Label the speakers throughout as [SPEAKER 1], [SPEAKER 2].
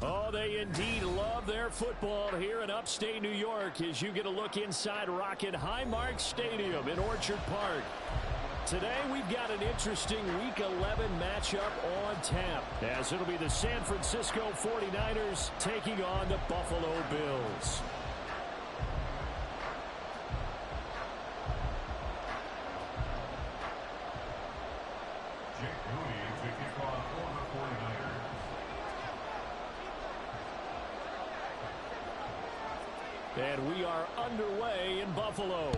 [SPEAKER 1] Oh, they indeed love their football here in upstate New York as you get a look inside Rocket Highmark Stadium in Orchard Park. Today we've got an interesting Week 11 matchup on tap as it'll be the San Francisco 49ers taking on the Buffalo Bills. And we are underway in Buffalo.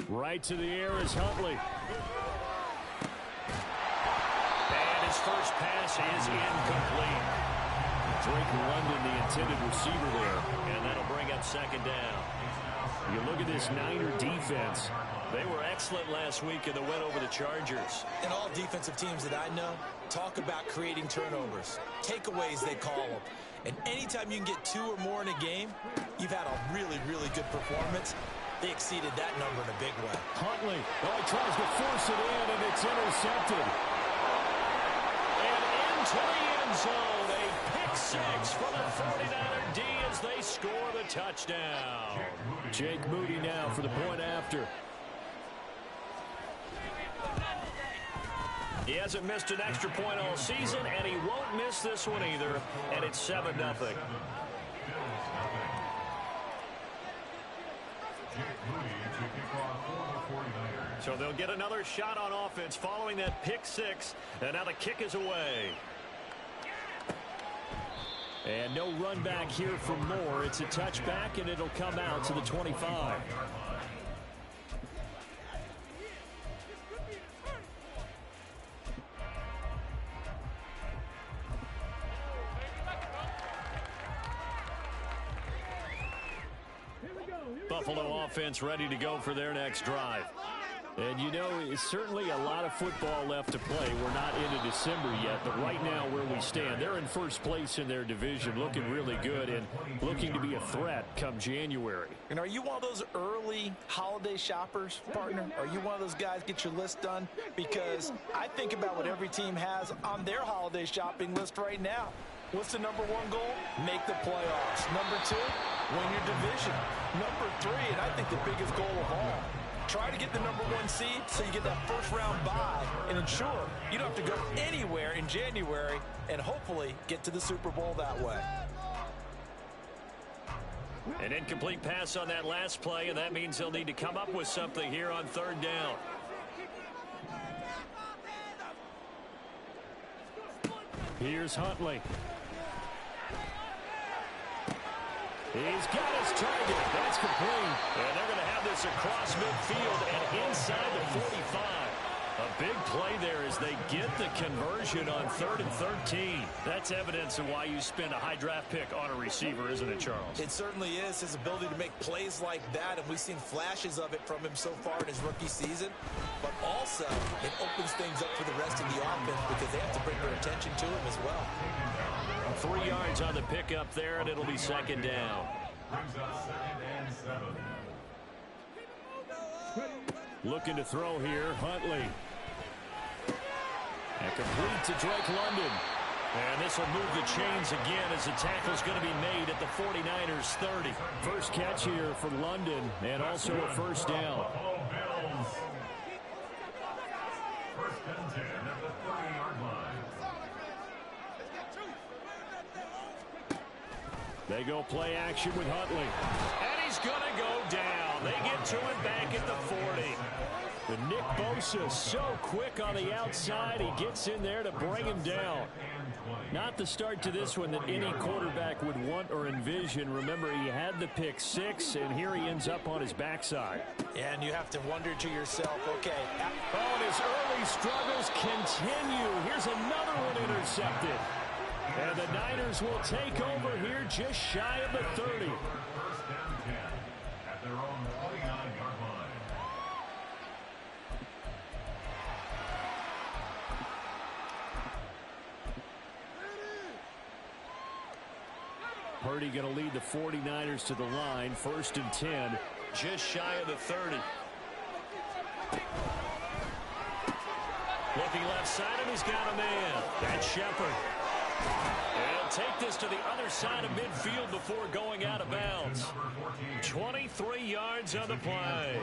[SPEAKER 1] Right to the air is Huntley. And his first pass is incomplete. Drake London, the intended receiver there. And that'll bring up second down. You look at this Niner defense. They were excellent last week in the win over the Chargers.
[SPEAKER 2] And all defensive teams that I know talk about creating turnovers. Takeaways, they call them. And anytime you can get 2 or more in a game, you've had a really, really good performance. They exceeded that number in a big way.
[SPEAKER 1] Huntley, he tries to force it in, and it's intercepted. And into the end zone, a pick six for the 49er D as they score the touchdown. Jake Moody now for the point after. He hasn't missed an extra point all season, and he won't miss this one either, and it's 7-0. So they'll get another shot on offense following that pick six, and now the kick is away. And no run back here for Moore. It's a touchback, and it'll come out to the 25. Buffalo offense ready to go for their next drive. And you know, it's certainly a lot of football left to play. We're not into December yet, but right now where we stand, they're in first place in their division, looking really good and looking to be a threat come January.
[SPEAKER 2] And are you one of those early holiday shoppers, partner? Are you one of those guys get your list done? Because I think about what every team has on their holiday shopping list right now. What's the number one goal? Make the playoffs. Number 2, win your division. Number 3, and I think the biggest goal of all, try to get the number 1 seed so you get that first round bye and ensure you don't have to go anywhere in January and hopefully get to the Super Bowl that way.
[SPEAKER 1] An incomplete pass on that last play, and that means they'll need to come up with something here on third down. Here's Huntley. He's got his target. That's complete. And they're going to have this across midfield and inside the 45. A big play there as they get the conversion on 3rd and 13. That's evidence of why you spend a high draft pick on a receiver, isn't it, Charles?
[SPEAKER 2] It certainly is. His ability to make plays like that, and we've seen flashes of it from him so far in his rookie season. But also, it opens things up for the rest of the offense because they have to bring their attention to him as well.
[SPEAKER 1] 3 yards on the pickup there, and it'll be second down. Looking to throw here, Huntley. And complete to Drake London. And this will move the chains again as the tackle's going to be made at the 49ers 30. First catch here for London, and also a first down. First and 10 at the 30-yard line. They go play action with Huntley. And he's going to go down. They get to it back at the 40. But Nick Bosa so quick on the outside. He gets in there to bring him down. Not the start to this one that any quarterback would want or envision. Remember, he had the pick six, and here he ends up on his backside.
[SPEAKER 2] And you have to wonder to yourself, okay.
[SPEAKER 1] Oh, and his early struggles continue. Here's another one intercepted. And the Niners will take over here just shy of the 30.
[SPEAKER 3] At their own 29-yard line.
[SPEAKER 1] Purdy going to lead the 49ers to the line. 1st and 10. Just shy of the 30. Looking left side, and he's got a man. That's Shepard. And take this to the other side of midfield before going out of bounds. 23 yards on the play.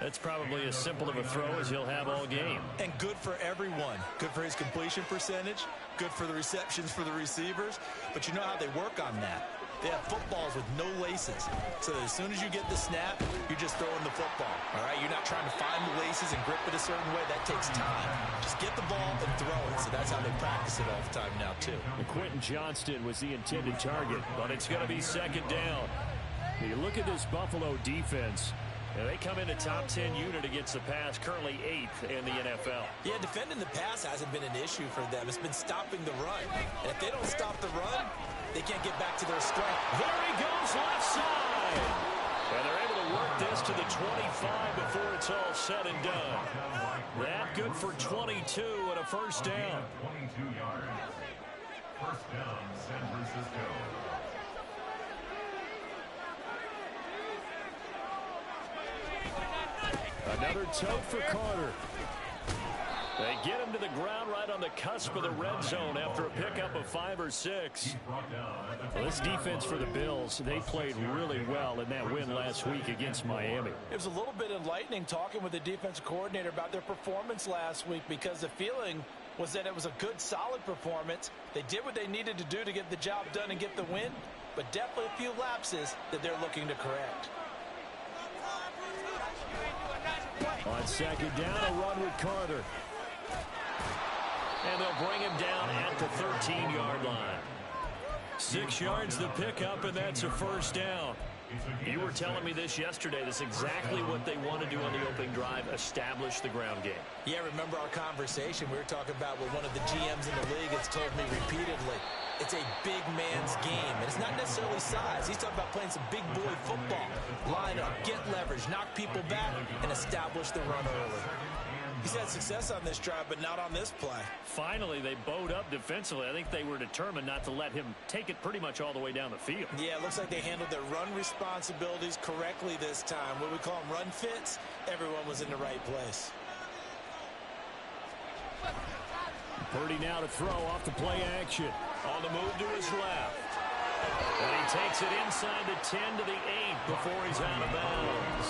[SPEAKER 1] That's probably as simple of a throw as he'll have all game.
[SPEAKER 2] And good for everyone. Good for his completion percentage. Good for the receptions for the receivers. But you know how they work on that. They have footballs with no laces. So as soon as you get the snap, you're just throwing the football. All right? You're not trying to find the laces and grip it a certain way. That takes time. Just get the ball and throw it. So that's how they practice it all the time now, too.
[SPEAKER 1] And Quentin Johnston was the intended target, but it's going to be 2nd down. You look at this Buffalo defense. They come in a top 10 unit against the pass, currently 8th in the NFL.
[SPEAKER 2] Yeah, defending the pass hasn't been an issue for them. It's been stopping the run. And if they don't stop the run, they can't get back to their strength.
[SPEAKER 1] There he goes, left side. And they're able to work this to the 25 before it's all said and done. That good for 22 and a 1st down.
[SPEAKER 3] 22 yards. 1st down, San Francisco.
[SPEAKER 1] Another tote for Carter. They get him to the ground right on the cusp of the red zone after a pickup of 5 or 6. Well, this defense for the Bills, they played really well in that win last week against Miami.
[SPEAKER 2] It was a little bit enlightening talking with the defensive coordinator about their performance last week because the feeling was that it was a good, solid performance. They did what they needed to do to get the job done and get the win, but definitely a few lapses that they're looking to correct.
[SPEAKER 1] On 2nd down, a run with Carter. And they'll bring him down at the 13-yard line. 6 yards the pickup, and that's a 1st down. You were telling me this yesterday. That's exactly what they want to do on the opening drive, establish the ground game.
[SPEAKER 2] Yeah, remember our conversation. We were talking about what one of the GMs in the league has told me repeatedly. It's a big man's game, and it's not necessarily size. He's talking about playing some big boy football. Line up, get leverage, knock people back, and establish the run early. He's had success on this drive, but not on this play.
[SPEAKER 1] Finally, they bowed up defensively. I think they were determined not to let him take it pretty much all the way down the field.
[SPEAKER 2] Yeah, it looks like they handled their run responsibilities correctly this time. What we call them run fits, everyone was in the right place.
[SPEAKER 1] Purdy now to throw off the play action. On the move to his left. And he takes it inside the 10 to the 8 before he's out of bounds.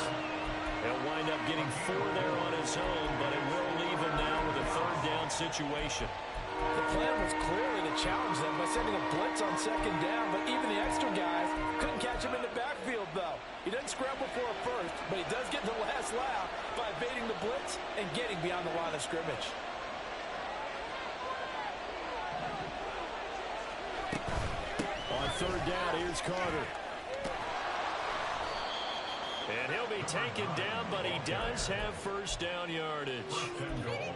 [SPEAKER 1] He'll wind up getting 4 there on his own, but it will leave him now with a 3rd down situation.
[SPEAKER 2] The plan was clearly to challenge them by sending a blitz on 2nd down, but even the extra guys couldn't catch him in the backfield, though. He doesn't scramble for a first, but he does get the last laugh by evading the blitz and getting beyond the line of scrimmage.
[SPEAKER 1] On 3rd down, here's Carter. And he'll be taken down, but he does have 1st down yardage.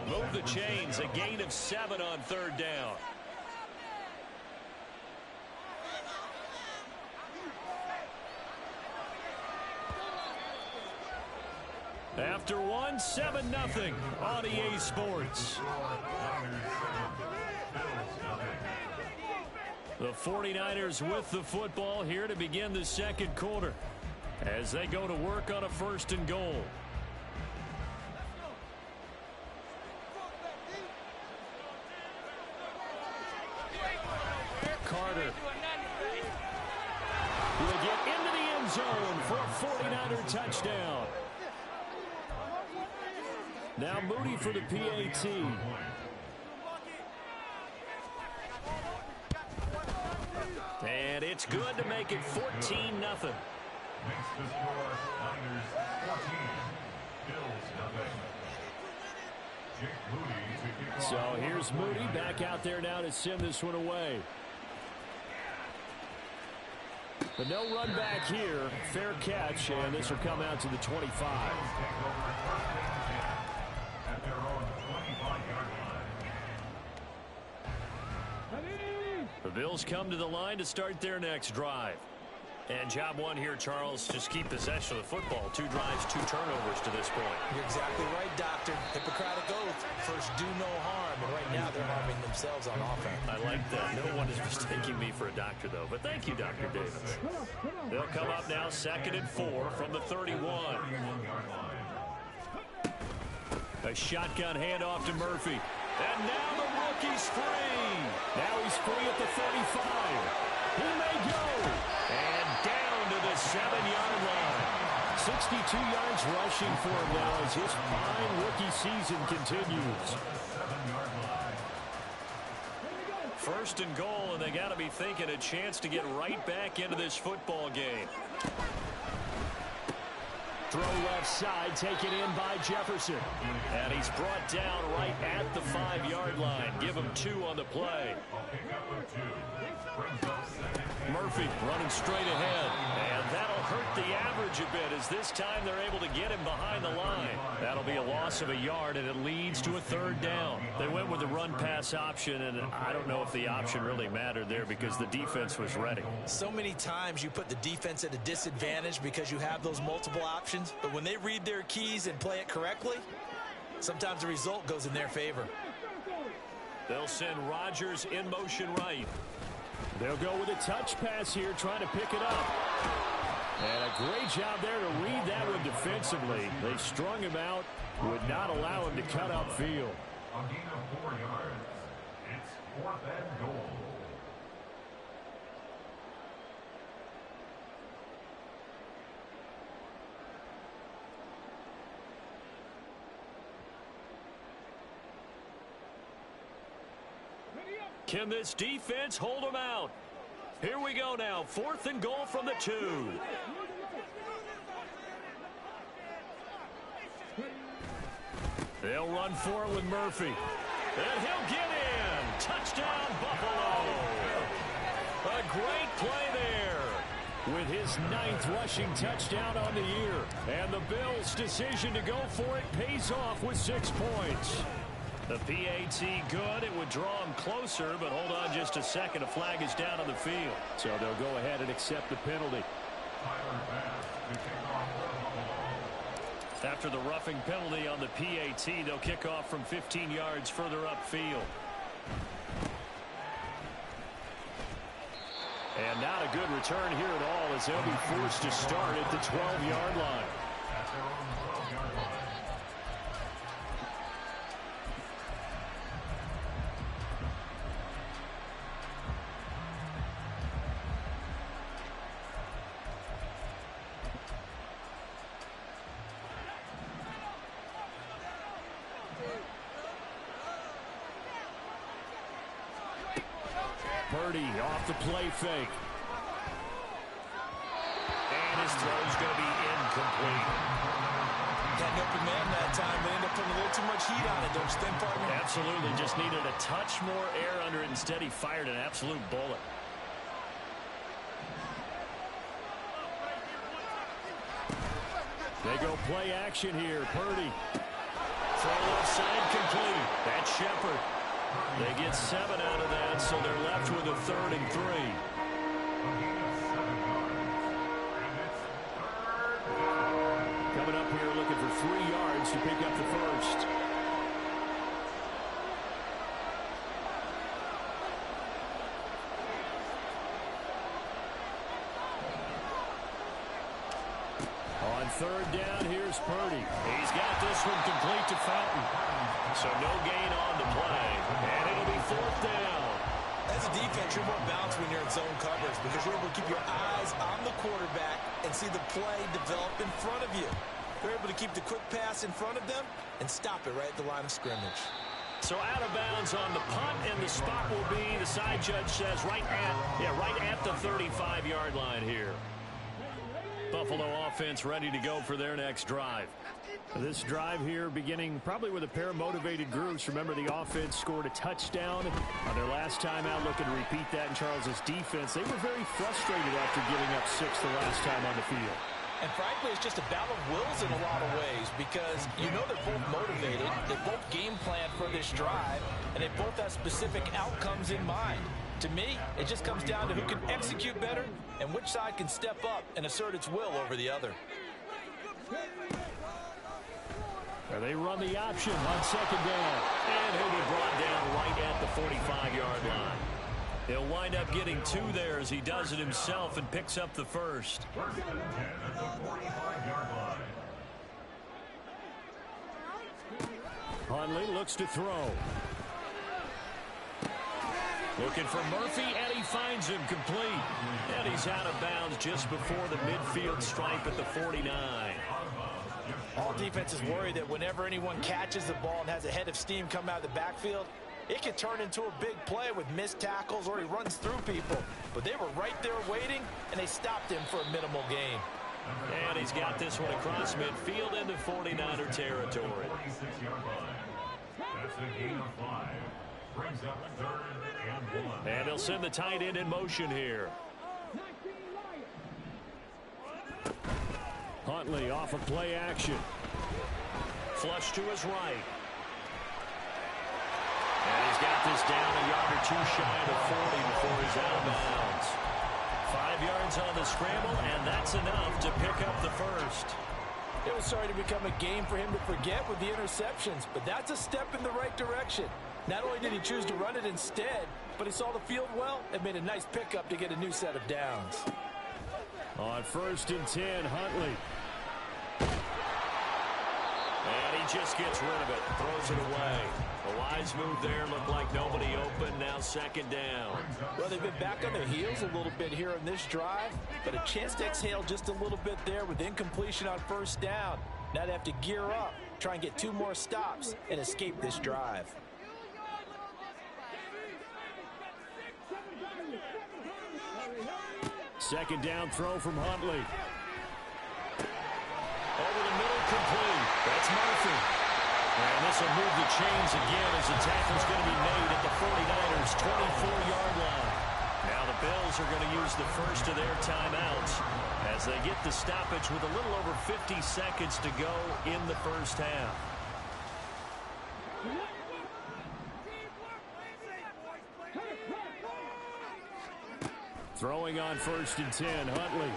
[SPEAKER 1] Move the chains, a gain of 7 on 3rd down. After 1, 7-0 on EA Sports. The 49ers with the football here to begin the 2nd quarter as they go to work on a 1st and goal. Carter will get into the end zone for a 49er touchdown. Now Moody for the PAT. And it's good to make it 14-0.
[SPEAKER 3] Makes the score Niners 14, Bills nothing. Jake Moody to kick off.
[SPEAKER 1] So here's Moody back out there now to send this one away. But no run back here. Fair catch, and this will come out to the 25.
[SPEAKER 3] At their own 25-yard line.
[SPEAKER 1] The Bills come to the line to start their next drive.
[SPEAKER 4] And job one here, Charles, just keep possession of the football. 2 drives, 2 turnovers to this point.
[SPEAKER 2] You're exactly right, Doctor. Hippocratic oath. First, do no harm. And right now, they're harming themselves on offense.
[SPEAKER 4] I like that. No one is mistaking me for a doctor, though. But thank you, Dr. Davis.
[SPEAKER 1] They'll come up now 2nd and 4 from the 31. A shotgun handoff to Murphy. And now the rookie's free. Now he's free at the 35. He may go. And down to the 7-yard line. 62 yards rushing for him now as his fine rookie season continues.
[SPEAKER 4] 1st and goal, and they got to be thinking a chance to get right back into this football game.
[SPEAKER 1] Throw left side, taken in by Jefferson.
[SPEAKER 4] And he's brought down right at the 5-yard line. Give him 2 on the play.
[SPEAKER 1] Murphy running straight ahead.
[SPEAKER 4] And that'll hurt the average a bit as this time they're able to get him behind the line.
[SPEAKER 1] That'll be a loss of a yard, and it leads to a 3rd down.
[SPEAKER 4] They went with the run-pass option, and I don't know if the option really mattered there because the defense was ready.
[SPEAKER 2] So many times you put the defense at a disadvantage because you have those multiple options. But when they read their keys and play it correctly, sometimes the result goes in their favor.
[SPEAKER 4] They'll send Rodgers in motion right.
[SPEAKER 1] They'll go with a touch pass here, trying to pick it up. And a great job there to read that one defensively. They strung him out, would not allow him to cut upfield.
[SPEAKER 3] A gain of 4 yards. It's 4th and goal.
[SPEAKER 4] Can this defense hold them out? Here we go now. 4th and goal from the 2.
[SPEAKER 1] They'll run for it with Murphy.
[SPEAKER 4] And he'll get in. Touchdown, Buffalo. A great play there.
[SPEAKER 1] With his 9th rushing touchdown on the year. And the Bills' decision to go for it pays off with 6 points.
[SPEAKER 4] The PAT good. It would draw him closer, but hold on just a second. A flag is down on the field.
[SPEAKER 1] So they'll go ahead and accept the penalty.
[SPEAKER 4] After the roughing penalty on the PAT, they'll kick off from 15 yards further upfield.
[SPEAKER 1] And not a good return here at all as they'll be forced to start at the 12-yard line. Purdy off the play fake.
[SPEAKER 4] And his throw's going to be incomplete.
[SPEAKER 2] Got an open man that time, but ended up putting a little too much heat on it, don't you think, partner?
[SPEAKER 4] Absolutely. Just needed a touch more air under it. Instead, he fired an absolute bullet.
[SPEAKER 1] They go play action here. Purdy.
[SPEAKER 4] Throw left side complete. That's Shepard. They get 7 out of that, so they're left with a 3rd and 3.
[SPEAKER 1] Coming up here looking for 3 yards to pick up the first. On 3rd down, here's Purdy.
[SPEAKER 4] He's got this one complete to Fountain. So no gain on the play. And it'll be 4th down.
[SPEAKER 2] As a defense, you're more balanced when you're in zone coverage because you're able to keep your eyes on the quarterback and see the play develop in front of you. They're able to keep the quick pass in front of them and stop it right at the line of scrimmage.
[SPEAKER 4] So out of bounds on the punt, and the spot will be, the side judge says, right at the 35-yard line here. Buffalo offense ready to go for their next drive.
[SPEAKER 1] This drive here beginning probably with a pair of motivated groups. Remember, the offense scored a touchdown on their last time out. Looking to repeat that in Charles' defense. They were very frustrated after giving up 6 the last time on the field.
[SPEAKER 2] And frankly, it's just a battle of wills in a lot of ways because you know they're both motivated, they both game plan for this drive, and they both have specific outcomes in mind. To me, it just comes down to who can execute better and which side can step up and assert its will over the other.
[SPEAKER 1] They run the option on second down.
[SPEAKER 4] And he'll be brought down right at the 45-yard line. He'll wind up getting 2 there as he does it himself and picks up the first.
[SPEAKER 3] First and 10 at the 45-yard line.
[SPEAKER 1] Hundley looks to throw.
[SPEAKER 4] Looking for Murphy, and he finds him complete. And he's out of bounds just before the midfield stripe at the 49.
[SPEAKER 2] All defenses worry that whenever anyone catches the ball and has a head of steam come out of the backfield, it can turn into a big play with missed tackles or he runs through people. But they were right there waiting, and they stopped him for a minimal gain.
[SPEAKER 4] And he's got this one across midfield into 49er territory.
[SPEAKER 3] 46-yard line. That's a gain of 5. Brings up 3rd and 1.
[SPEAKER 4] And he'll send the tight end in motion here.
[SPEAKER 1] Huntley off of play action.
[SPEAKER 4] Flush to his right. And he's got this down a yard or 2 shy of the 40 before he's out of bounds. 5 yards on the scramble, and that's enough to pick up the first.
[SPEAKER 2] It was starting to become a game for him to forget with the interceptions, but that's a step in the right direction. Not only did he choose to run it instead, but he saw the field well and made a nice pickup to get a new set of downs.
[SPEAKER 1] On 1st and 10, Huntley.
[SPEAKER 4] And he just gets rid of it, throws it away. A wise move there, looked like nobody open, now 2nd down.
[SPEAKER 2] Well, they've been back on their heels a little bit here in this drive, but a chance to exhale just a little bit there with incompletion on 1st down. Now they have to gear up, try and get 2 more stops, and escape this drive.
[SPEAKER 1] Second down throw from Huntley.
[SPEAKER 4] Over the middle, complete. That's Murphy. And this will move the chains again as the tackle's going to be made at the 49ers' 24-yard line. Now the Bills are going to use the first of their timeouts as they get the stoppage with a little over 50 seconds to go in the first half.
[SPEAKER 1] Throwing on 1st and 10, Huntley.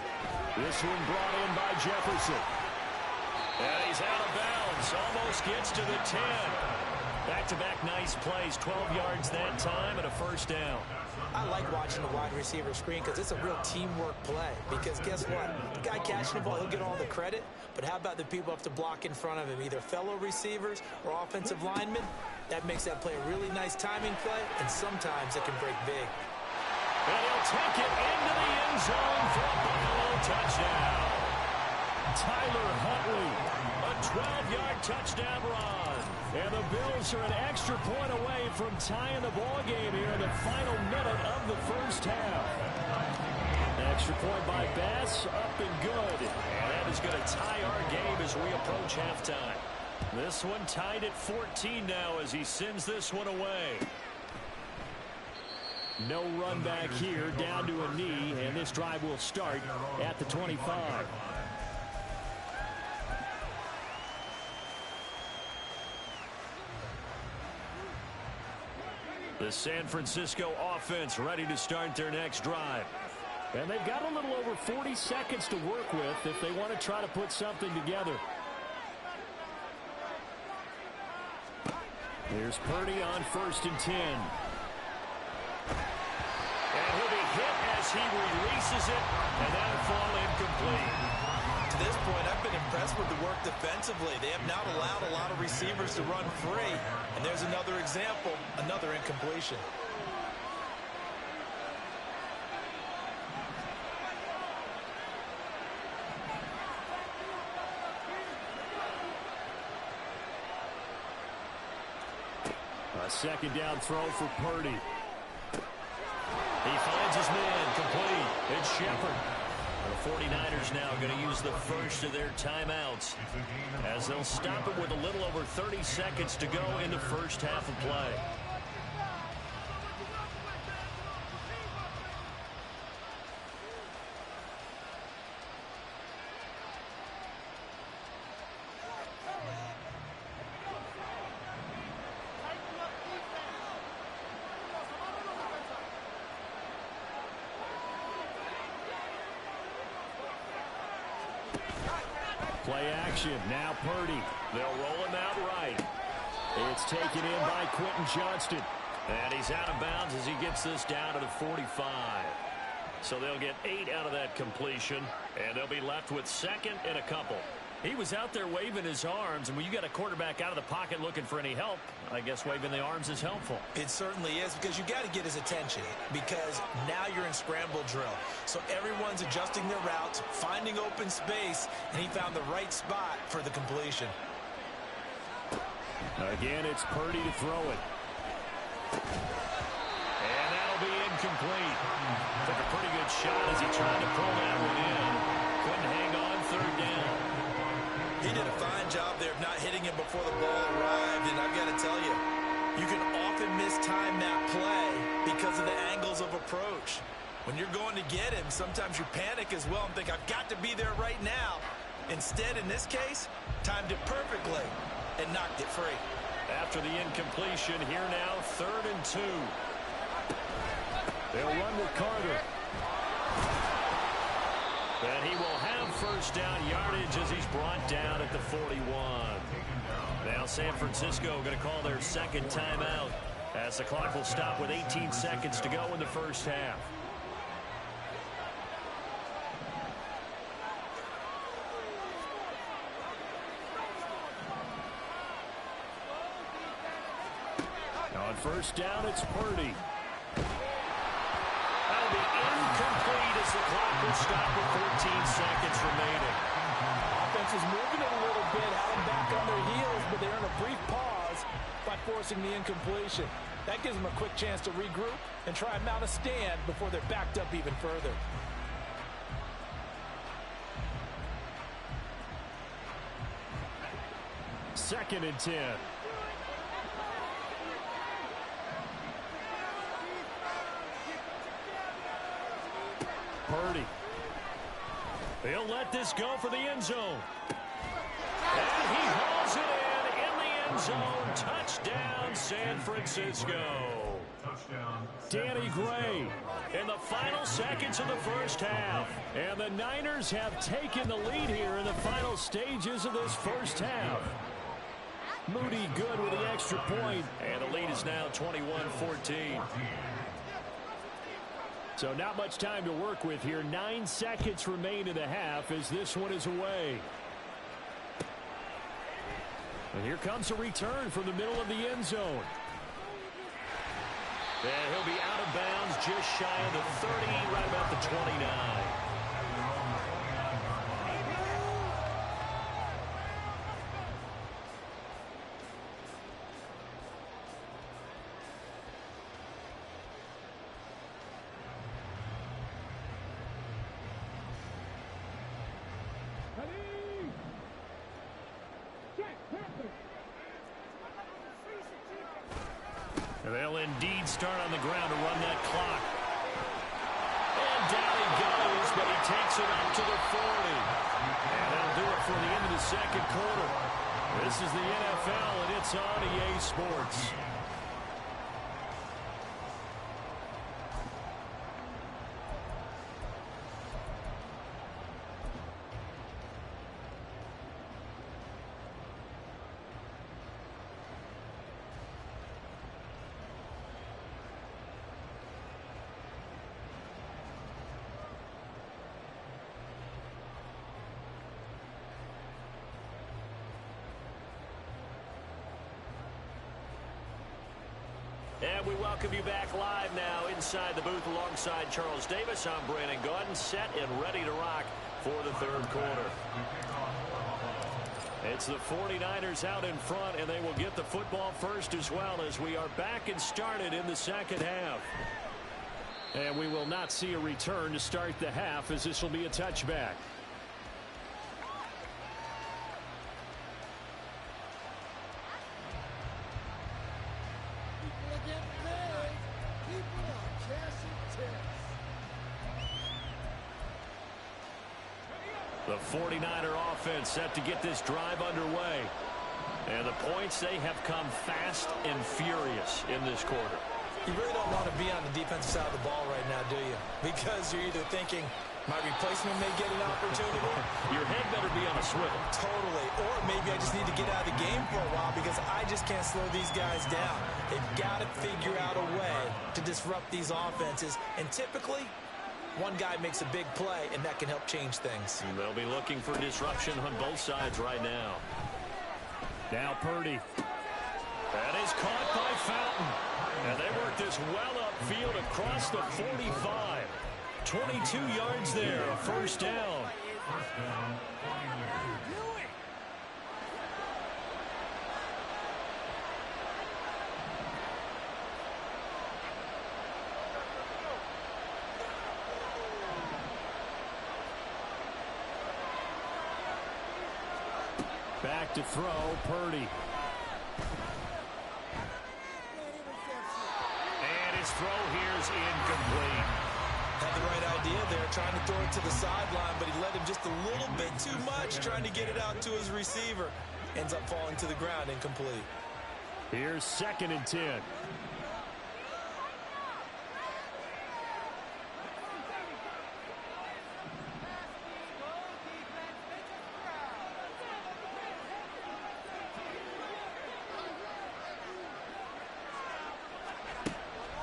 [SPEAKER 1] This one brought in by Jefferson.
[SPEAKER 4] And he's out of bounds. Almost gets to the 10. Back-to-back nice plays. 12 yards that time and a 1st down.
[SPEAKER 2] I like watching the wide receiver screen because it's a real teamwork play. Because guess what? The guy catching the ball, he'll get all the credit. But how about the people up to block in front of him, either fellow receivers or offensive linemen? That makes that play a really nice timing play, and sometimes it can break big.
[SPEAKER 4] And he'll take it into the end zone for a Buffalo touchdown.
[SPEAKER 1] Tyler Huntley.
[SPEAKER 4] A 12-yard touchdown run.
[SPEAKER 1] And the Bills are an extra point away from tying the ball game here in the final minute of the first half. Extra point by Bass, up and good.
[SPEAKER 4] And that is going to tie our game as we approach halftime. This one tied at 14 now as he sends this one away.
[SPEAKER 1] No run back here, down to a knee, and this drive will start at the 25.
[SPEAKER 4] The San Francisco offense ready to start their next drive.
[SPEAKER 1] And they've got a little over 40 seconds to work with if they want to try to put something together. Here's Purdy on 1st and 10.
[SPEAKER 4] And he'll be hit as he releases it, and that'll fall incomplete.
[SPEAKER 2] To this point, I've been impressed with the work defensively. They have not allowed a lot of receivers to run free. And there's another example, another incompletion.
[SPEAKER 1] A second down throw for Purdy.
[SPEAKER 4] He finds his man, complete. It's Shepard. The 49ers now going to use the first of their timeouts as they'll stop it with a little over 30 seconds to go in the first half of play.
[SPEAKER 1] Play action. Now Purdy.
[SPEAKER 4] They'll roll him out right.
[SPEAKER 1] It's taken in by Quentin Johnston.
[SPEAKER 4] And he's out of bounds as he gets this down to the 45. So they'll get 8 out of that completion, and they'll be left with second and a couple.
[SPEAKER 1] He was out there waving his arms, and when you got a quarterback out of the pocket looking for any help, I guess waving the arms is helpful.
[SPEAKER 2] It certainly is, because you got to get his attention, because now you're in scramble drill. So everyone's adjusting their routes, finding open space, and he found the right spot for the completion.
[SPEAKER 1] Again, it's Purdy to throw it.
[SPEAKER 4] And that'll be incomplete. Took a pretty good shot as he tried to pull that one in. Couldn't hang on, third down.
[SPEAKER 2] He did a fine job there of not hitting him before the ball arrived, and I've got to tell you, you can often mistime that play because of the angles of approach. When you're going to get him, sometimes you panic as well and think, I've got to be there right now. Instead, in this case, timed it perfectly and knocked it free.
[SPEAKER 4] After the incompletion, here now, 3rd and 2.
[SPEAKER 1] They'll run with Carter.
[SPEAKER 4] And he will have first down yardage as he's brought down at the 41. Now San Francisco going to call their second timeout as the clock will stop with 18 seconds to go in the first half.
[SPEAKER 1] On first down, it's Purdy.
[SPEAKER 4] That'll be incomplete as the clock will stop with 14 seconds remaining.
[SPEAKER 2] Offense is moving it a little bit, had them back on their heels, but they earn a brief pause by forcing the incompletion. That gives them a quick chance to regroup and try and mount a stand before they're backed up even further.
[SPEAKER 1] Second and 10. Purdy.
[SPEAKER 4] He'll let this go for the end zone. And he hauls it in the end zone. Touchdown, San Francisco.
[SPEAKER 3] Touchdown.
[SPEAKER 1] Danny Gray.
[SPEAKER 4] In the final seconds of the first half.
[SPEAKER 1] And the Niners have taken the lead here in the final stages of this first half. Moody good with the extra point.
[SPEAKER 4] And the lead is now 21-14.
[SPEAKER 1] So not much time to work with here. 9 seconds remain in the half as this one is away. And here comes a return from the middle of the end zone.
[SPEAKER 4] And he'll be out of bounds just shy of the 30, right about the 29.
[SPEAKER 1] They'll indeed start on the ground to run that clock.
[SPEAKER 4] And down he goes, but he takes it up to the 40.
[SPEAKER 1] And that'll do it for the end of the second quarter. This is the NFL, and it's on EA Sports.
[SPEAKER 4] And we welcome you back live now inside the booth alongside Charles Davis. I'm Brandon Gaudin, set and ready to rock for the third quarter. It's the 49ers out in front, and they will get the football first as well as we are back and started in the second half.
[SPEAKER 1] And we will not see a return to start the half, as this will be a touchback. The 49er offense set to get this drive underway. And the points, they have come fast and furious in this quarter.
[SPEAKER 2] You really don't want to be on the defensive side of the ball right now, do you? Because you're either thinking, my replacement may get an opportunity.
[SPEAKER 1] Your head better be on a swivel.
[SPEAKER 2] Totally. Or maybe I just need to get out of the game for a while because I just can't slow these guys down. They've got to figure out a way to disrupt these offenses. And typically, one guy makes a big play, and that can help change things.
[SPEAKER 1] And they'll be looking for disruption on both sides right now. Now Purdy. That is caught by Fountain. And they work this well upfield across the 45. 22 yards there, a first down.
[SPEAKER 3] First down, 49ers.
[SPEAKER 1] Back to throw, Purdy. And his throw here is incomplete.
[SPEAKER 2] Had the right idea there, trying to throw it to the sideline, but he let him just a little bit too much, trying to get it out to his receiver. Ends up falling to the ground, incomplete.
[SPEAKER 1] Here's 2nd and 10.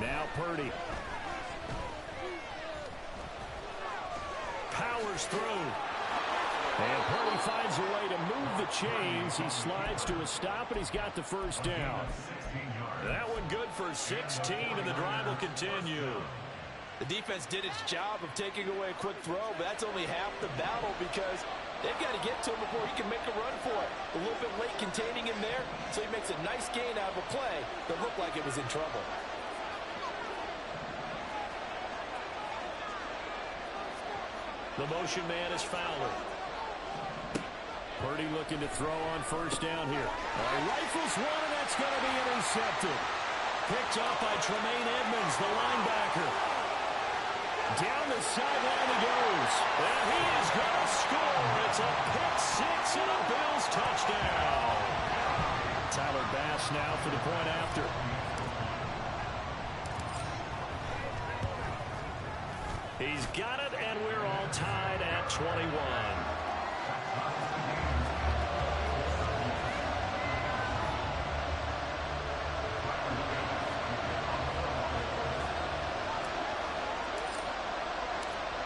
[SPEAKER 1] Now Purdy. Powers through. And Purdy finds a way to move the chains. He slides to a stop, and he's got the first down. That one good for 16, and the drive will continue.
[SPEAKER 2] The defense did its job of taking away a quick throw, but that's only half the battle because they've got to get to him before he can make a run for it. A little bit late containing him there, so he makes a nice gain out of a play that looked like it was in trouble.
[SPEAKER 1] The motion man is Fowler. Purdy looking to throw on first down here. Rifles one, and that's going to be intercepted. Picked up by Tremaine Edmonds, the linebacker. Down the sideline he goes. And he is going to score. It's a pick six and a Bills touchdown. Tyler Bass now for the point after. He's got it, and we're all tied at 21.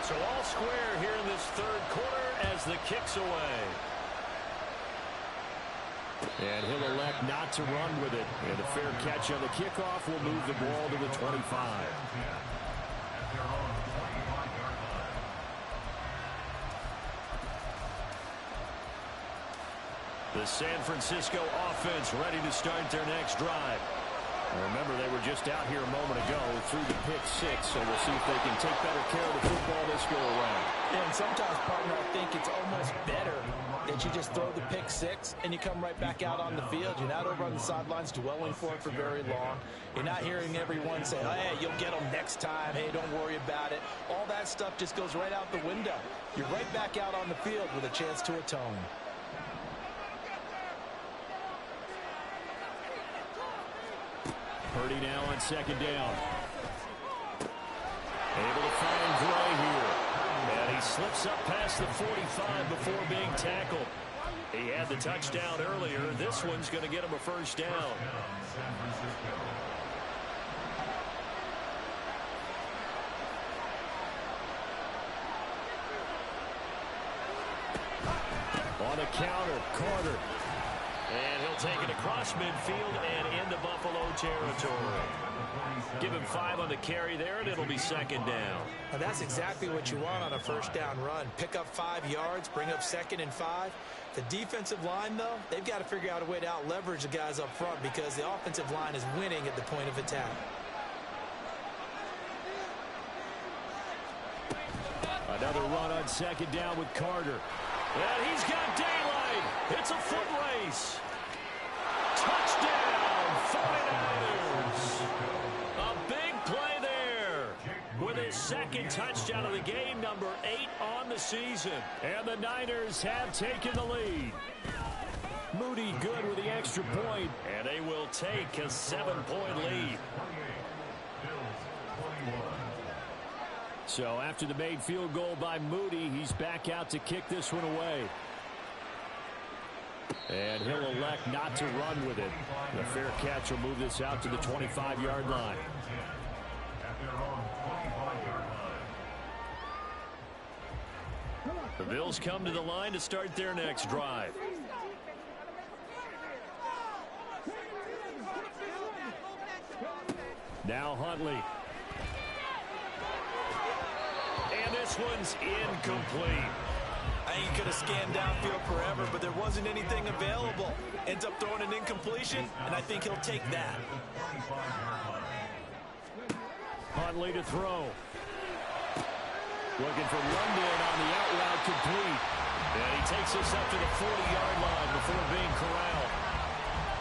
[SPEAKER 1] So all square here in this third quarter as the kick's away. And he'll elect not to run with it. And a fair catch on the kickoff will move the ball to the 25. The San Francisco offense ready to start their next drive. Remember, they were just out here a moment ago through the pick six, so we'll see if they can take better care of the football this go around.
[SPEAKER 2] Yeah, and sometimes, partner, I think it's almost better that you just throw the pick six and you come right back out on the field. You're not over on the sidelines dwelling for it for very long. You're not hearing everyone say, hey, you'll get them next time. Hey, don't worry about it. All that stuff just goes right out the window. You're right back out on the field with a chance to atone.
[SPEAKER 1] Purdy now on second down. Able to find Gray here. And he slips up past the 45 before being tackled. He had the touchdown earlier. This one's going to get him a first down. On a counter, Carter. And he'll take it across midfield and into Buffalo territory. Give him 5 on the carry there, and it'll be second down.
[SPEAKER 2] And that's exactly what you want on a first down run. Pick up 5 yards, bring up 2nd and 5. The defensive line, though, they've got to figure out a way to out-leverage the guys up front because the offensive line is winning at the point of attack.
[SPEAKER 1] Another run on second down with Carter. And he's got daylight. It's a foot race. Touchdown, 49ers. A big play there. With his second touchdown of the game, number 8 on the season. And the Niners have taken the lead. Moody good with the extra point. And they will take a 7-point lead. So after the made field goal by Moody, he's back out to kick this one away. And he'll elect not to run with it. The fair catch will move this out to the 25-yard line. The Bills come to the line to start their next drive. Now Huntley. And this one's incomplete.
[SPEAKER 2] I think he could have scanned downfield forever, but there wasn't anything available. Ends up throwing an incompletion, and I think he'll take that.
[SPEAKER 1] Huntley to throw. Looking for London on the out route complete. And he takes us up to the 40-yard line before being corralled.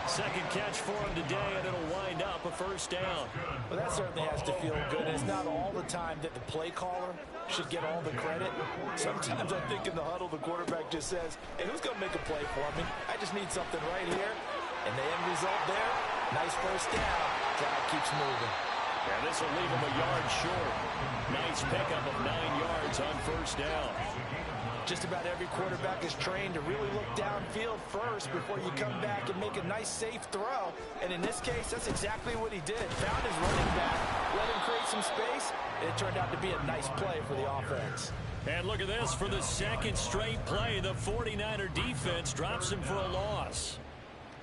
[SPEAKER 1] Second catch for him today, and it'll wind up a first down.
[SPEAKER 2] Well, that certainly has to feel good. It's not all the time that the play caller should get all the credit. Sometimes I think in the huddle, the quarterback just says, hey, who's going to make a play for me? I just need something right here. And the end result there, nice first down. Drive keeps moving.
[SPEAKER 1] And this will leave him a yard short. Nice pickup of 9 yards on first down.
[SPEAKER 2] Just about every quarterback is trained to really look downfield first before you come back and make a nice, safe throw. And in this case, that's exactly what he did. Found his running back, let him create some space, and it turned out to be a nice play for the offense.
[SPEAKER 1] And look at this. For the second straight play, the 49er defense drops him for a loss.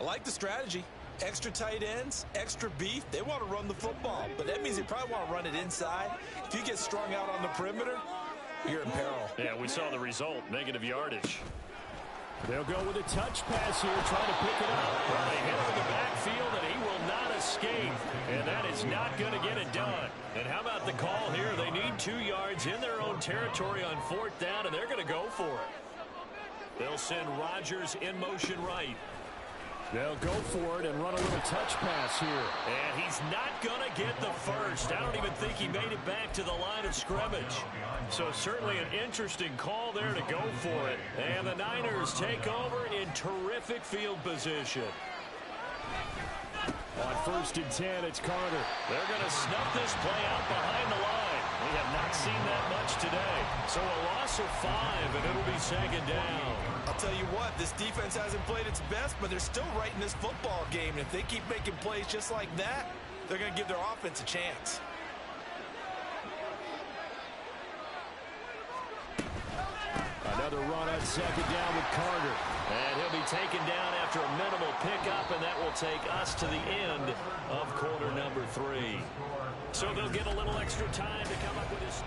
[SPEAKER 2] I like the strategy. Extra tight ends, extra beef. They want to run the football, but that means they probably want to run it inside. If you get strung out on the perimeter, you're in peril.
[SPEAKER 1] Yeah, we saw the result. Negative yardage. They'll go with a touch pass here, trying to pick it up. Well, they hit him in the backfield, and he will not escape. And that is not going to get it done. And how about the call here? They need 2 yards in their own territory on 4th down, and they're going to go for it. They'll send Rodgers in motion right. They'll go for it and run a little touch pass here. And he's not going to get the first. I don't even think he made it back to the line of scrimmage. So certainly an interesting call there to go for it. And the Niners take over in terrific field position. On 1st and 10, it's Carter. They're going to snuff this play out behind the line. We have not seen that much today. So a loss of 5, and it'll be second down.
[SPEAKER 2] I'll tell you what, this defense hasn't played its best, but they're still right in this football game. And if they keep making plays just like that, they're going to give their offense a chance.
[SPEAKER 1] Another run on second down with Carter. And he'll be taken down after a minimal pickup, and that will take us to the end of quarter number 3. So they'll get a little extra time to come up with his third.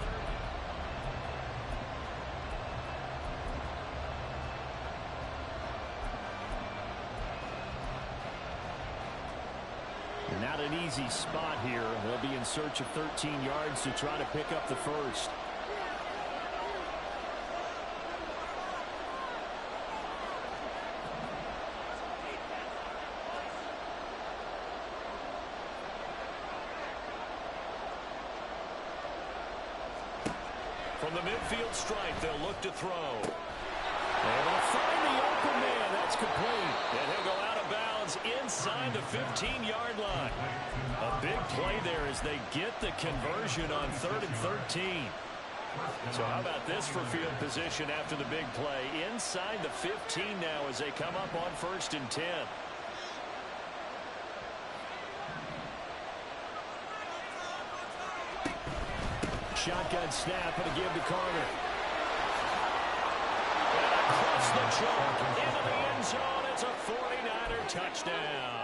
[SPEAKER 1] Not an easy spot here. They'll be in search of 13 yards to try to pick up the first. From the midfield stripe, they'll look to throw. And they'll find the open man. That's complete. And he'll go out of bounds inside the 15-yard line. A big play there as they get the conversion on 3rd and 13. So how about this for field position after the big play? Inside the 15 now as they come up on 1st and 10. Shotgun snap and a give to Carter. And across the chalk into the end zone. It's a 49er touchdown.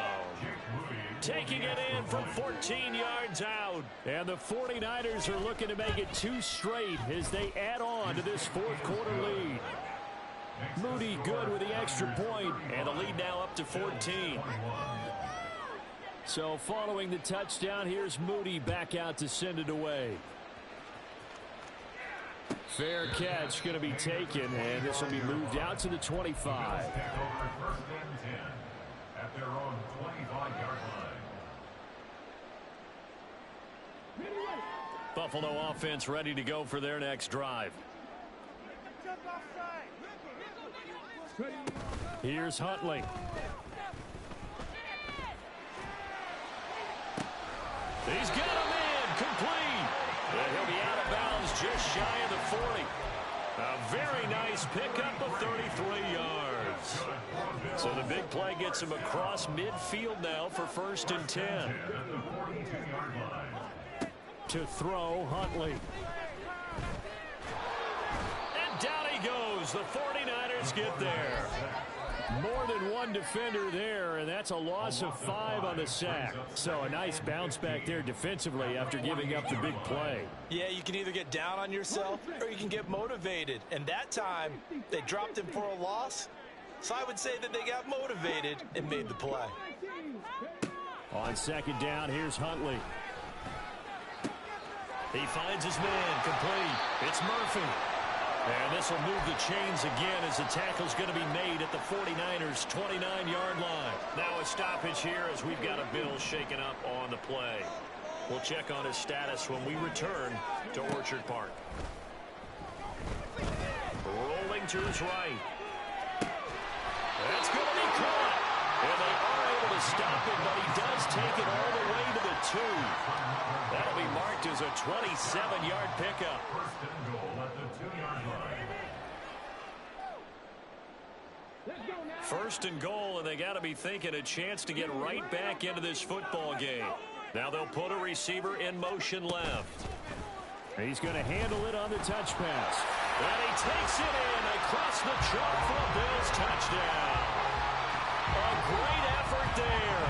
[SPEAKER 1] Taking it in from 14 yards out. And the 49ers are looking to make it 2 straight as they add on to this 4th quarter lead. Moody good with the extra point, and the lead now up to 14. So following the touchdown, here's Moody back out to send it away. Fair catch going to be taken, and this will be moved out to the 25.
[SPEAKER 3] First and 10 at their own 25-yard line.
[SPEAKER 4] Buffalo offense ready to go for their next drive.
[SPEAKER 1] Here's Huntley.
[SPEAKER 4] He's got him in, complete. And he'll be out of bounds just shy of the 40. A very nice pickup of 33 yards. So the big play gets him across midfield now for 1st and 10.
[SPEAKER 1] To throw, Huntley.
[SPEAKER 4] And down he goes. The 49ers get there.
[SPEAKER 1] More than one defender there, and that's a loss of 5 on the sack. So a nice bounce back there defensively after giving up the big play.
[SPEAKER 2] Yeah, you can either get down on yourself or you can get motivated. And that time, they dropped him for a loss. So I would say that they got motivated and made the play.
[SPEAKER 1] On 2nd down, here's Huntley.
[SPEAKER 4] He finds his man, complete. It's Murphy. And this will move the chains again as the tackle's going to be made at the 49ers' 29-yard line. Now a stoppage here as we've got a Bill shaken up on the play. We'll check on his status when we return to Orchard Park. Rolling to his right. That's going to be caught. And they are able to stop it, but he does take it all the way to the 2. That'll be marked as a 27-yard pickup.
[SPEAKER 3] First and goal at the 2-yard line.
[SPEAKER 4] First and goal, and they got to be thinking a chance to get right back into this football game. Now they'll put a receiver in motion left.
[SPEAKER 1] He's going to handle it on the touch pass.
[SPEAKER 4] And he takes it in across the chalk for a Bills touchdown. A great effort there.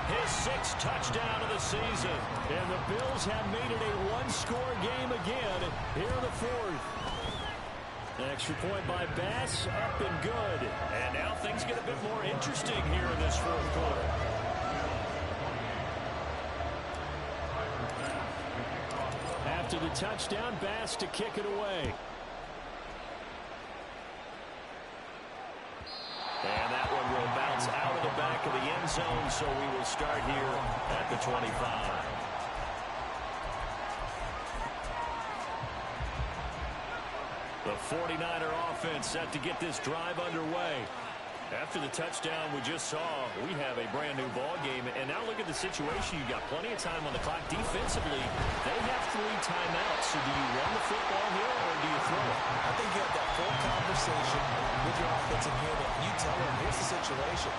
[SPEAKER 4] His 6th touchdown of the season.
[SPEAKER 1] And the Bills have made it a one-score game again here in the 4th. Extra point by Bass, up and good.
[SPEAKER 4] And now things get a bit more interesting here in this 4th quarter.
[SPEAKER 1] After the touchdown, Bass to kick it away.
[SPEAKER 4] And that one will bounce out of the back of the end zone, so we will start here at the 25. The 49er offense set to get this drive underway. After the touchdown we just saw, we have a brand new ball game. And now look at the situation. You've got plenty of time on the clock. Defensively, they have 3 timeouts. So do you run the football here or do you throw it?
[SPEAKER 2] I think you have that full conversation with your offensive unit. You tell them, here's the situation.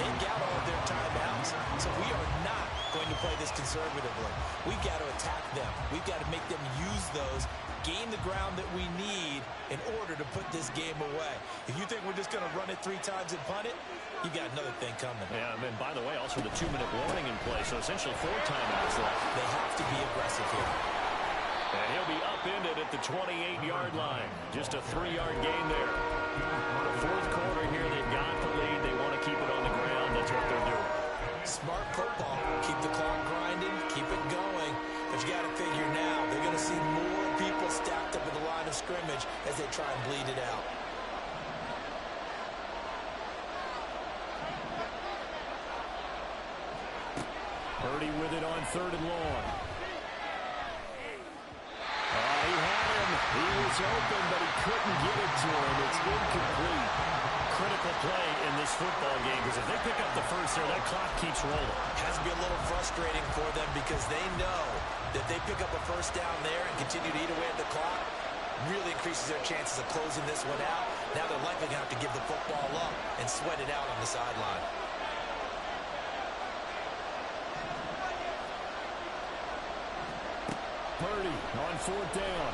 [SPEAKER 2] They've got all of their timeouts, so we are not going to play this conservatively. We've got to attack them. We've got to make them use those, gain the ground that we need in order to put this game away. If you think we're just going to run it 3 times and punt it, you got another thing coming.
[SPEAKER 4] Yeah, and by the way, also the 2-minute warning in play, so essentially 4 timeouts left.
[SPEAKER 2] They have to be aggressive here.
[SPEAKER 4] And he'll be upended at the 28-yard line. Just a 3-yard gain there. The 4th quarter here, they've got the lead. They want to keep it on the ground. That's what they're doing.
[SPEAKER 2] Smart football. Keep the clock grinding. Keep it going. But you got to figure now, they're going to see more people stacked up at the line of scrimmage as they try and bleed it out.
[SPEAKER 1] Purdy with it on 3rd and long. He had him. He was open, but he couldn't get it to him. It's incomplete.
[SPEAKER 4] Critical play in this football game, because if they pick up the first there, that clock keeps rolling.
[SPEAKER 2] Has to be a little frustrating for them because they know that they pick up a first down there and continue to eat away at the clock, really increases their chances of closing this one out. Now they're likely going to have to give the football up and sweat it out on the sideline.
[SPEAKER 1] Purdy on 4th down.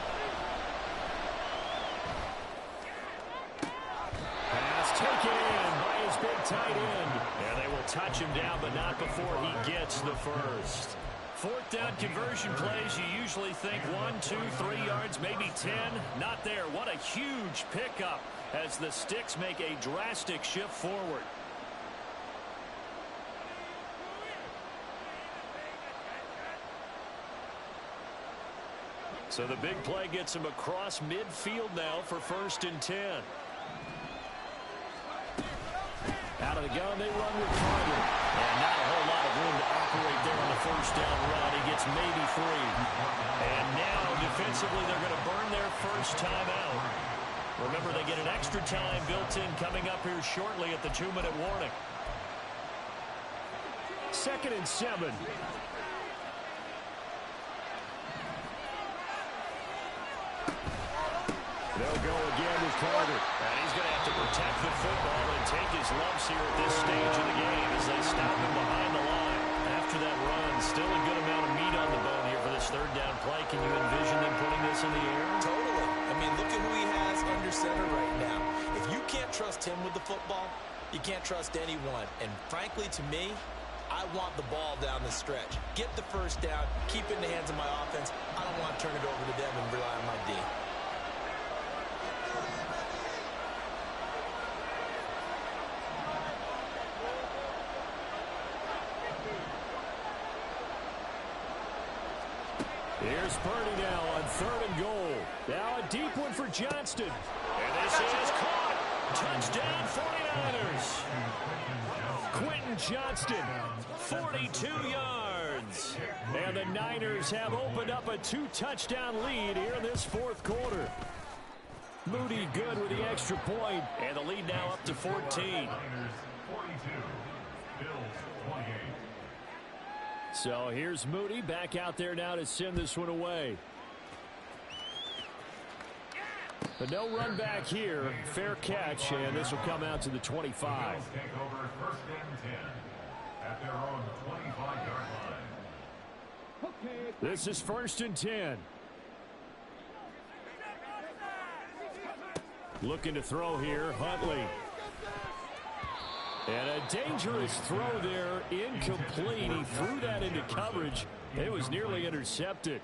[SPEAKER 1] Pass taken in by his big tight end.
[SPEAKER 4] And they will touch him down, but not before he gets the first. 4th down conversion plays, you usually think 1, 2, 3 yards, maybe 10. Not there. What a huge pickup as the Sticks make a drastic shift forward.
[SPEAKER 1] So the big play gets him across midfield now for 1st and 10. Out of the gun, they run with Carter. And not a whole lot of room to operate there on the 1st down run. He gets maybe 3. And now, defensively, they're going to burn their first time out. Remember, they get an extra time built in coming up here shortly at the 2-minute warning. 2nd and 7. They'll go again with Carter. And he's going to have to protect the football and take his lumps here at this stage of the game as they stop him behind the line. After that run, still a good amount of meat on the bone here for this 3rd down play. Can you envision them putting this in the air?
[SPEAKER 2] Totally. I mean, look at who he has under center right now. If you can't trust him with the football, you can't trust anyone. And frankly, to me, I want the ball down the stretch. Get the 1st down, keep it in the hands of my offense. I don't want to turn it over to them and rely on my D.
[SPEAKER 1] Here's Purdy now on 3rd and goal. Now a deep one for Johnston. And this is caught. Touchdown 49ers. Quentin Johnston, 42 yards. And the Niners have opened up a 2-touchdown lead here in this 4th quarter. Moody good with the extra point. And the lead now up to 14.
[SPEAKER 3] 42, Bills 28.
[SPEAKER 1] So here's Moody back out there now to send this one away. But no run back here. Fair catch, and this will come out to the 25.
[SPEAKER 3] Take over 1st and 10 at their own 25-yard line.
[SPEAKER 1] This is 1st and 10. Looking to throw here, Huntley. And a dangerous throw there, incomplete. He threw that into coverage. It was nearly intercepted.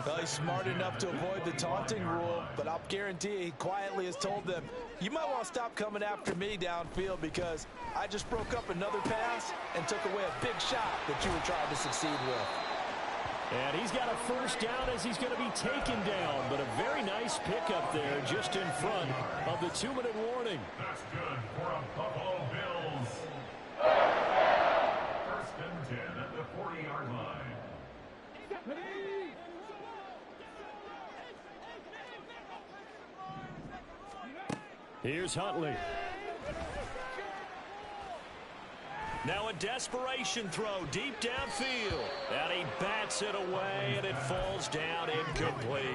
[SPEAKER 2] Well, he's smart enough to avoid the taunting rule, but I'll guarantee he quietly has told them, you might want to stop coming after me downfield because I just broke up another pass and took away a big shot that you were trying to succeed with.
[SPEAKER 1] And he's got a 1st down as he's going to be taken down, but a very nice pickup there just in front of the 2-minute warning.
[SPEAKER 3] That's good for a Buffalo Bills. 1st and 10 at the 40-yard line.
[SPEAKER 1] Here's Huntley.
[SPEAKER 4] Now a desperation throw deep downfield. And he bats it away, and it falls down incomplete.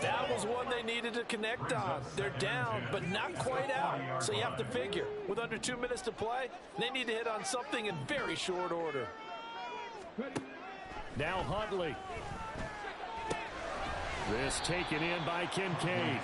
[SPEAKER 2] That was one they needed to connect on. They're down, but not quite out. So you have to figure, with under 2 minutes to play, they need to hit on something in very short order.
[SPEAKER 1] Now Huntley. This taken in by Kincaid.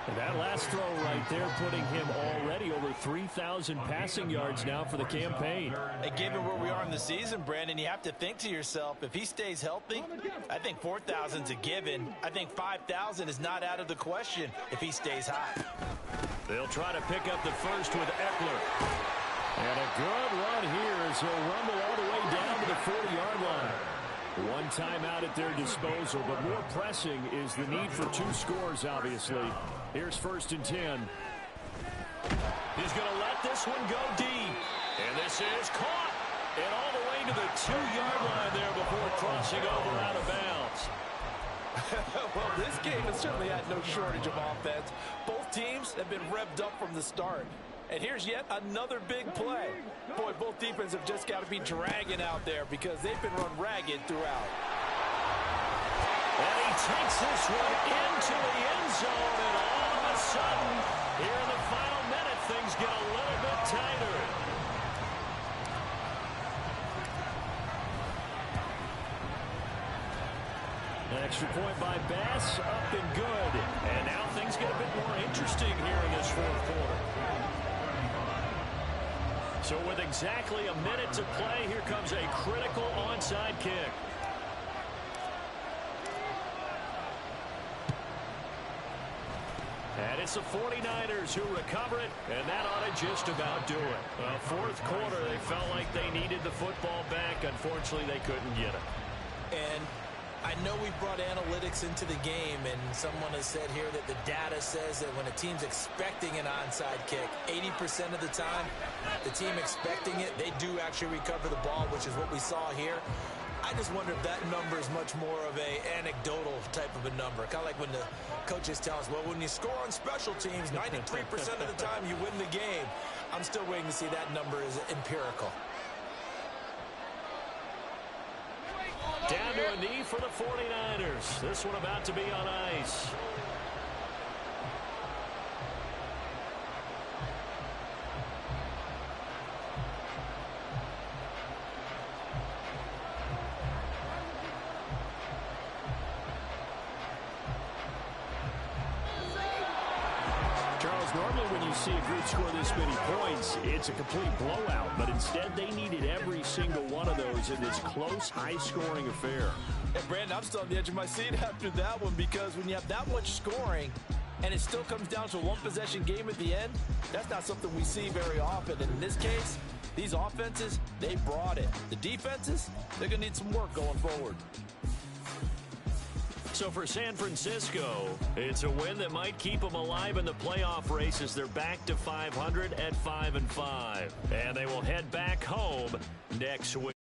[SPEAKER 1] And that last throw right there putting him already over 3,000 passing yards now for the campaign.
[SPEAKER 2] And given where we are in the season, Brandon, you have to think to yourself, if he stays healthy, I think 4,000's a given. I think 5,000 is not out of the question if he stays hot.
[SPEAKER 1] They'll try to pick up the first with Eckler. And a good run here as he'll rumble all the way down to the 40-yard line. One timeout at their disposal, but more pressing is the need for 2 scores, obviously. Here's 1st and 10.
[SPEAKER 4] He's going to let this one go deep. And this is caught. And all the way to the 2-yard line there before crossing over out of bounds.
[SPEAKER 2] Well, this game has certainly had no shortage of offense. Both teams have been revved up from the start. And here's yet another big play. Boy, both defenses have just got to be dragging out there because they've been run ragged throughout.
[SPEAKER 4] And he takes this one into the end zone, and all of a sudden, here in the final minute, things get a little bit tighter.
[SPEAKER 1] An extra point by Bass, up and good.
[SPEAKER 4] And now things get a bit more interesting here in this 4th quarter.
[SPEAKER 1] So with exactly a minute to play, here comes a critical onside kick. And it's the 49ers who recover it, and that ought to just about do it. Well, 4th quarter, they felt like they needed the football back. Unfortunately, they couldn't get it.
[SPEAKER 2] And I know we brought analytics into the game, and someone has said here that the data says that when a team's expecting an onside kick, 80% of the time, the team expecting it, they do actually recover the ball, which is what we saw here. I just wonder if that number is much more of a anecdotal type of a number. Kind of like when the coaches tell us, well, when you score on special teams, 93% of the time you win the game. I'm still waiting to see that number is empirical.
[SPEAKER 1] Down to a knee for the 49ers. This one about to be on ice. Charles, normally when you see a group score this many points, it's a complete blowout. But instead, they needed every single one of those in this close, high-scoring affair.
[SPEAKER 2] Hey, Brandon, I'm still on the edge of my seat after that one, because when you have that much scoring and it still comes down to a one-possession game at the end, that's not something we see very often. And in this case, these offenses, they brought it. The defenses, they're going to need some work going forward.
[SPEAKER 1] So for San Francisco, it's a win that might keep them alive in the playoff race as they're back to 500 at 5-5. And they will head back home next week.